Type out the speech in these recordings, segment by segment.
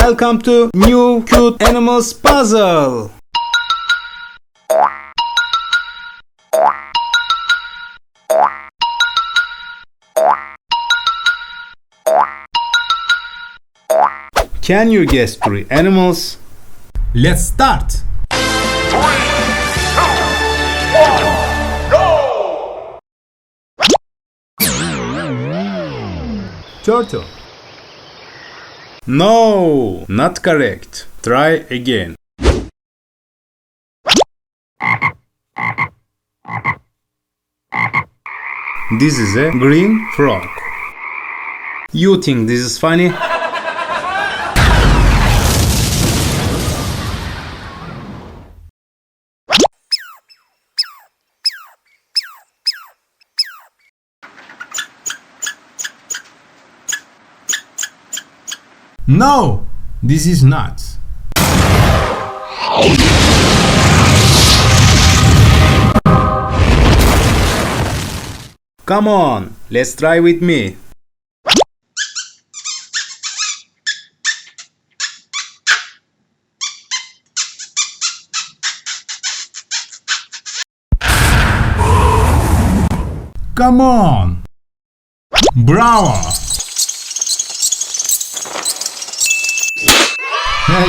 Welcome to new cute animals puzzle. Can you guess 3 animals? Let's start! 3, 2, 1, go! Turtle. No, not correct. Try again. This is a green frog. You think this is funny? No, this is not. Come on, let's try with me. Come on. Bravo. Hey,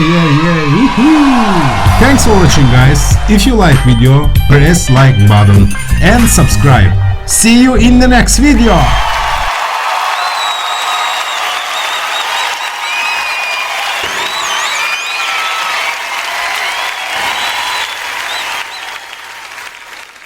woohoo! Thanks for watching, guys. If you like video, press like button and subscribe. See you in the next video.